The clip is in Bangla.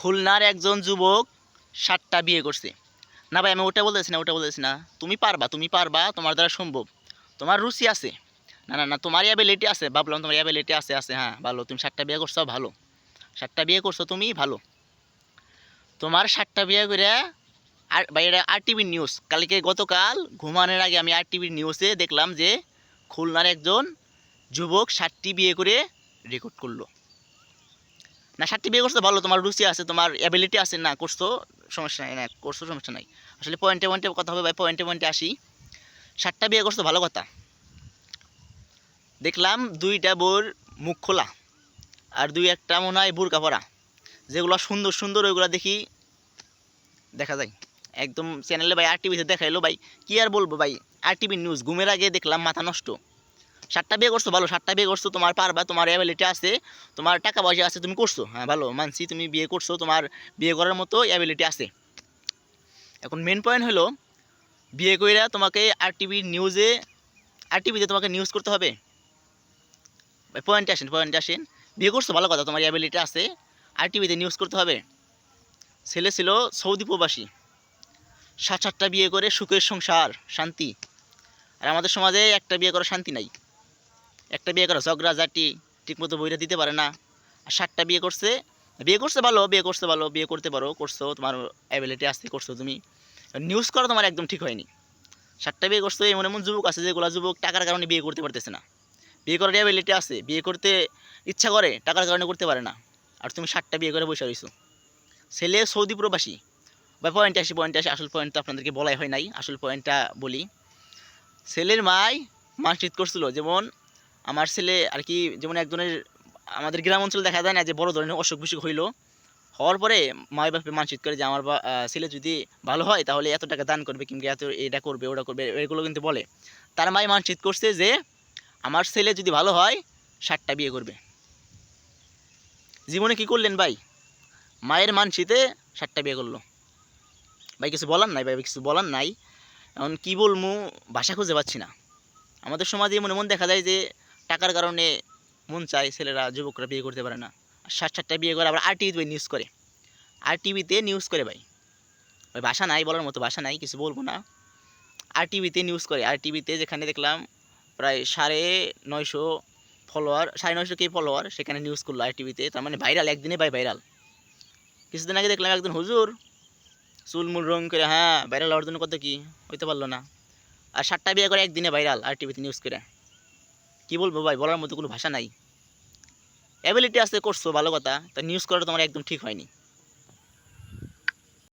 খুলনার একজন যুবক 7টা বিয়ে করছে। না ভাই, আমি ওটা বলতেছি না। তুমি পারবা, তোমার দ্বারা সম্ভব। তোমার রুচি আছে। না, না, না, তোমার অ্যাবিলিটি আছে। ভাবলাম তোমার অ্যাবিলিটি আছে, হ্যাঁ, ভালো। তুমি 7টা বিয়ে করছো, ভালো। 7টা বিয়ে করছো তুমি, ভালো। তোমার 7টা বিয়ে করে আর ভাই, এটা আরটিভি নিউজ। গতকাল ঘুমানোর আগে আমি আরটিভির নিউজে দেখলাম যে খুলনার একজন যুবক 7টি বিয়ে করে রেকর্ড করলো। না, 7টি বিয়ে করছো ভালো, তোমার রুচি আছে, তোমার অ্যাবিলিটি আছে, না করছো, সমস্যা নাই, না করছো, সমস্যা নাই। আসলে পয়েন্টে পয়েন্টে কথা হবে ভাই, পয়েন্টে আসি। 7টা বিয়ে করছো, ভালো কথা। দেখলাম 2টা বউর মুখ খোলা, আর 2-1টা মনে হয় বুরকা পরা। যেগুলো সুন্দর সুন্দর ওইগুলো দেখি দেখা যায় একদম চ্যানেলে ভাই, আরটিভিতে দেখাইলো ভাই। কি আর বলবো ভাই, আরটিভি নিউজ। ঘুমের আগে দেখলাম, মাথা নষ্ট। 7টা বিয়ে করছো ভালো, 7টা বিয়ে করছো, তোমার পারবা, তোমার অ্যাবিলিটি আছে, তোমার টাকা পয়সা আছে, তুমি করছো, হ্যাঁ ভালো মানছি, তুমি বিয়ে করছো, তোমার বিয়ে করার মতো অ্যাবিলিটি আছে। এখন মেন পয়েন্ট হলো, বিয়ে কইরা তোমাকে আরটিভিতে তোমাকে নিউজ করতে হবে ভাই। পয়েন্টে আসেন। বিয়ে করছো ভালো কথা, তোমার অ্যাবিলিটি আছে, আরটিভিতে নিউজ করতে হবে। ছেলে ছিল সৌদি প্রবাসী, 7-8টা বিয়ে করে সুখের সংসার, শান্তি। আর আমাদের সমাজে একটা বিয়ে করা শান্তি নাই। একটা বিয়ে করা ঝগড়া ঝাঁটি, ঠিকমতো বইটা দিতে পারে না। আর 7টা বিয়ে করছে ভালো, বিয়ে করতে পারো, করছো, তোমার অ্যাবিলিটি আছে, করছো তুমি। নিউজ করা তোমার একদম ঠিক হয়নি। 7টা বিয়ে করছো, এমন এমন যুবক আছে যেগুলো যুবক টাকার কারণে বিয়ে করতে পারতেছে না। বিয়ে করার অ্যাবিলিটি আছে, বিয়ে করতে ইচ্ছা করে, টাকার কারণে করতে পারে না। আর তুমি 7টা বিয়ে করে বসে রইছো। ছেলে সৌদি প্রবাসী। বা পয়েন্টে আসি, আসল পয়েন্ট তো আপনাদেরকে বলাই হয় নাই, আসল পয়েন্টটা বলি। ছেলের মায় মানসিক করছিল, যেমন আমার ছেলে আর কি, যেমন একজনের আমাদের গ্রাম অঞ্চলে দেখা যায় না যে বড় ধরনের অসুখ বিসুখ হওয়ার পরে মায় বাপে মানসিক করে যে আমার ছেলে যদি ভালো হয় তাহলে এত টাকা দান করবে, কিংবা এত এটা করবে ওটা করবে, এগুলো কিন্তু বলে। তার মায় মানসিক করছে যে আমার ছেলে যদি ভালো হয় 7টা বিয়ে করবে। জীবনে কি করলেন ভাই? মায়ের মানসিতে 7টা বিয়ে করলো ভাই। কিছু বলার নাই ভাই, কিছু বলার নাই। এখন কী বলবো, ভাষা খুঁজে পাচ্ছি না। আমাদের সমাজে এমন এমন দেখা যায় যে টাকার কারণে মন চায় ছেলেরা, যুবকরা বিয়ে করতে পারে না। আর 7-8টা বিয়ে করে আবার আরটিভিতে নিউজ করে ভাই। ভাই ভাষা নাই, বলার মতো ভাষা নাই, কিছু বলবো না। আরটিভিতে নিউজ করে, আরটিভিতে যেখানে দেখলাম প্রায় 950 ফলোয়ার, 950K ফলোয়ার, সেখানে নিউজ করলো আরটিভিতে। তার মানে ভাইরাল, একদিনে ভাই ভাইরাল। কিছুদিন আগে দেখলাম একজন হুজুর চুলমুল রং করে, হ্যাঁ ভাইরাল হওয়ার জন্য কত কি হইতে পারলো না। আর 7টা বিয়ে করে একদিনে ভাইরাল আরটিভিতে নিউজ করে। কী বলবো ভাই, বলার মতো কোনো ভাষা নাই। অ্যাবিলিটি আছে, করছো ভালো কথা, তা নিউজ করাটা তোমার একদম ঠিক হয়নি।